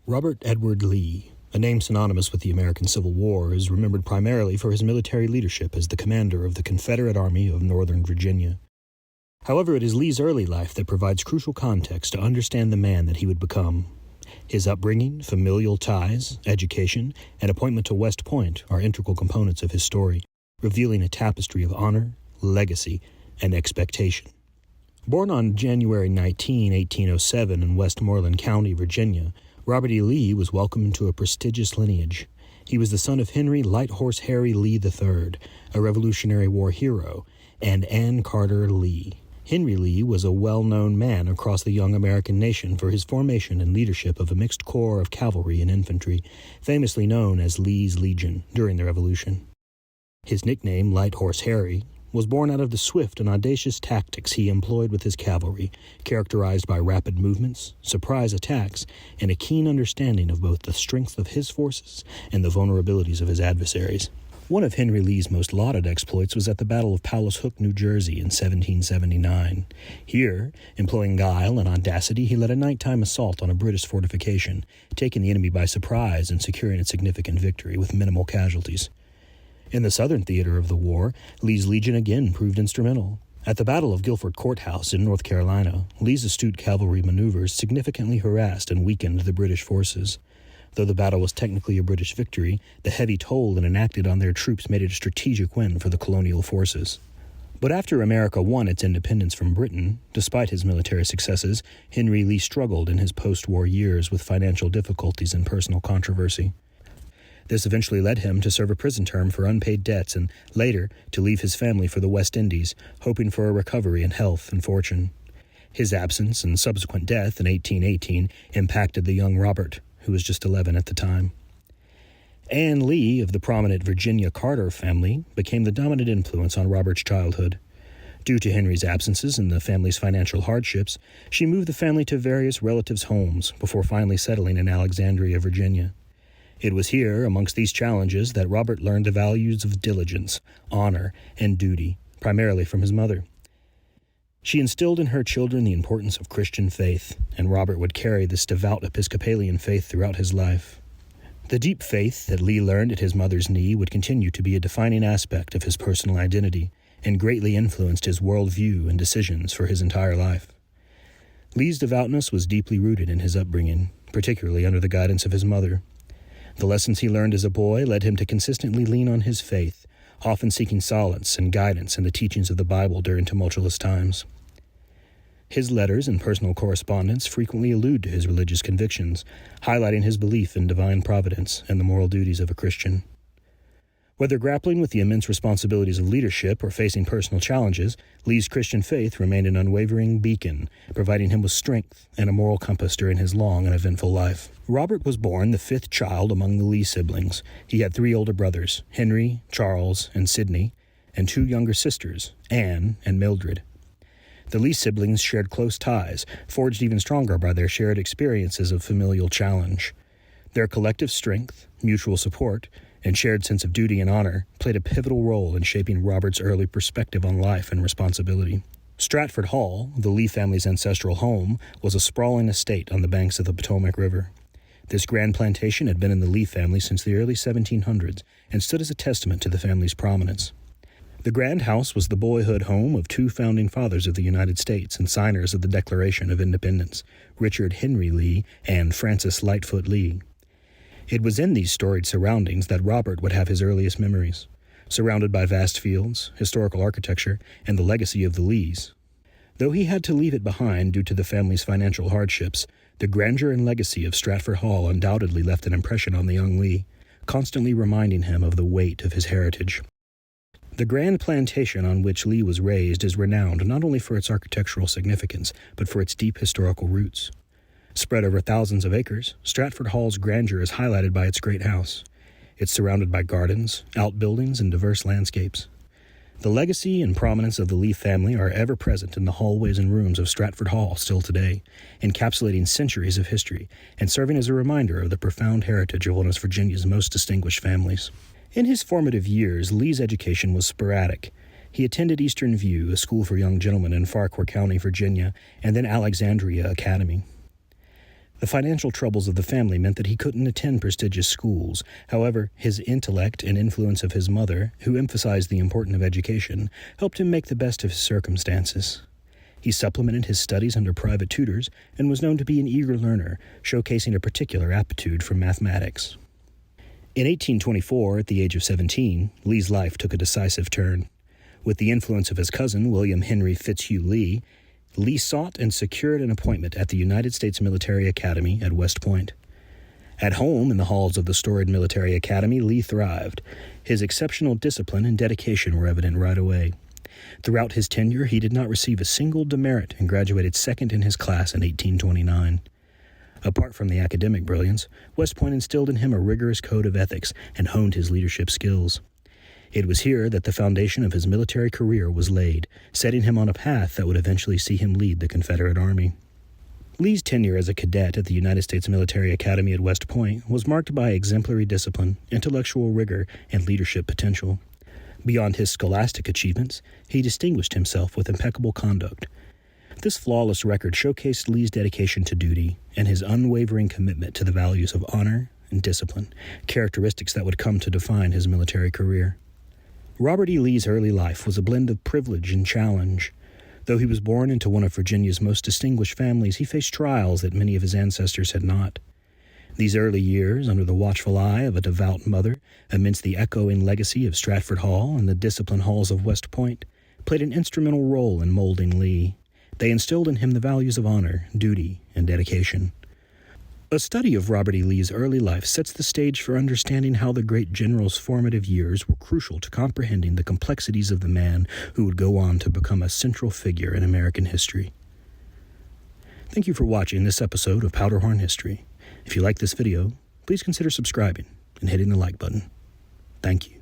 Robert Edward Lee, a name synonymous with the American Civil War, is remembered primarily for his military leadership as the commander of the Confederate Army of Northern Virginia. However, it is Lee's early life that provides crucial context to understand the man that he would become. His upbringing, familial ties, education, and appointment to West Point are integral components of his story, revealing a tapestry of honor, legacy, and expectation. Born on January 19, 1807 in Westmoreland County, Virginia, Robert E. Lee was welcomed into a prestigious lineage. He was the son of Henry Light Horse Harry Lee III, a Revolutionary War hero, and Ann Carter Lee. Henry Lee was a well-known man across the young American nation for his formation and leadership of a mixed corps of cavalry and infantry, famously known as Lee's Legion during the Revolution. His nickname, Light Horse Harry, was born out of the swift and audacious tactics he employed with his cavalry, characterized by rapid movements, surprise attacks, and a keen understanding of both the strength of his forces and the vulnerabilities of his adversaries. One of Henry Lee's most lauded exploits was at the Battle of Paulus Hook, New Jersey in 1779. Here, employing guile and audacity, he led a nighttime assault on a British fortification, taking the enemy by surprise and securing a significant victory with minimal casualties. In the southern theater of the war, Lee's Legion again proved instrumental. At the Battle of Guilford Courthouse in North Carolina, Lee's astute cavalry maneuvers significantly harassed and weakened the British forces. Though the battle was technically a British victory, the heavy toll it enacted on their troops made it a strategic win for the colonial forces. But after America won its independence from Britain, despite his military successes, Henry Lee struggled in his post-war years with financial difficulties and personal controversy. This eventually led him to serve a prison term for unpaid debts and, later, to leave his family for the West Indies, hoping for a recovery in health and fortune. His absence and subsequent death in 1818 impacted the young Robert, who was just 11 at the time. Ann Lee, of the prominent Virginia Carter family, became the dominant influence on Robert's childhood. Due to Henry's absences and the family's financial hardships, she moved the family to various relatives' homes before finally settling in Alexandria, Virginia. It was here, amongst these challenges, that Robert learned the values of diligence, honor, and duty, primarily from his mother. She instilled in her children the importance of Christian faith, and Robert would carry this devout Episcopalian faith throughout his life. The deep faith that Lee learned at his mother's knee would continue to be a defining aspect of his personal identity, and greatly influenced his worldview and decisions for his entire life. Lee's devoutness was deeply rooted in his upbringing, particularly under the guidance of his mother. The lessons he learned as a boy led him to consistently lean on his faith, often seeking solace and guidance in the teachings of the Bible during tumultuous times. His letters and personal correspondence frequently allude to his religious convictions, highlighting his belief in divine providence and the moral duties of a Christian. Whether grappling with the immense responsibilities of leadership or facing personal challenges, Lee's Christian faith remained an unwavering beacon, providing him with strength and a moral compass during his long and eventful life. Robert was born the fifth child among the Lee siblings. He had three older brothers, Henry, Charles, and Sidney, and two younger sisters, Anne and Mildred. The Lee siblings shared close ties, forged even stronger by their shared experiences of familial challenge. Their collective strength, mutual support, and shared sense of duty and honor played a pivotal role in shaping Robert's early perspective on life and responsibility. Stratford Hall, the Lee family's ancestral home, was a sprawling estate on the banks of the Potomac River. This grand plantation had been in the Lee family since the early 1700s and stood as a testament to the family's prominence. The grand house was the boyhood home of two founding fathers of the United States and signers of the Declaration of Independence, Richard Henry Lee and Francis Lightfoot Lee. It was in these storied surroundings that Robert would have his earliest memories, surrounded by vast fields, historical architecture, and the legacy of the Lees. Though he had to leave it behind due to the family's financial hardships, the grandeur and legacy of Stratford Hall undoubtedly left an impression on the young Lee, constantly reminding him of the weight of his heritage. The grand plantation on which Lee was raised is renowned not only for its architectural significance, but for its deep historical roots. Spread over thousands of acres, Stratford Hall's grandeur is highlighted by its great house. It's surrounded by gardens, outbuildings, and diverse landscapes. The legacy and prominence of the Lee family are ever present in the hallways and rooms of Stratford Hall still today, encapsulating centuries of history and serving as a reminder of the profound heritage of one of Virginia's most distinguished families. In his formative years, Lee's education was sporadic. He attended Eastern View, a school for young gentlemen in Fauquier County, Virginia, and then Alexandria Academy. The financial troubles of the family meant that he couldn't attend prestigious schools. However, his intellect and influence of his mother, who emphasized the importance of education, helped him make the best of his circumstances. He supplemented his studies under private tutors and was known to be an eager learner, showcasing a particular aptitude for mathematics. In 1824, at the age of 17, Lee's life took a decisive turn. With the influence of his cousin, William Henry Fitzhugh Lee, Lee sought and secured an appointment at the United States Military Academy at West Point. At home, in the halls of the storied military academy, Lee thrived. His exceptional discipline and dedication were evident right away. Throughout his tenure, he did not receive a single demerit and graduated second in his class in 1829. Apart from the academic brilliance, West Point instilled in him a rigorous code of ethics and honed his leadership skills. It was here that the foundation of his military career was laid, setting him on a path that would eventually see him lead the Confederate Army. Lee's tenure as a cadet at the United States Military Academy at West Point was marked by exemplary discipline, intellectual rigor, and leadership potential. Beyond his scholastic achievements, he distinguished himself with impeccable conduct. This flawless record showcased Lee's dedication to duty and his unwavering commitment to the values of honor and discipline, characteristics that would come to define his military career. Robert E. Lee's early life was a blend of privilege and challenge. Though he was born into one of Virginia's most distinguished families, he faced trials that many of his ancestors had not. These early years, under the watchful eye of a devout mother, amidst the echoing legacy of Stratford Hall and the disciplined halls of West Point, played an instrumental role in molding Lee. They instilled in him the values of honor, duty, and dedication. A study of Robert E. Lee's early life sets the stage for understanding how the great general's formative years were crucial to comprehending the complexities of the man who would go on to become a central figure in American history. Thank you for watching this episode of Powderhorn History. If you like this video, please consider subscribing and hitting the like button. Thank you.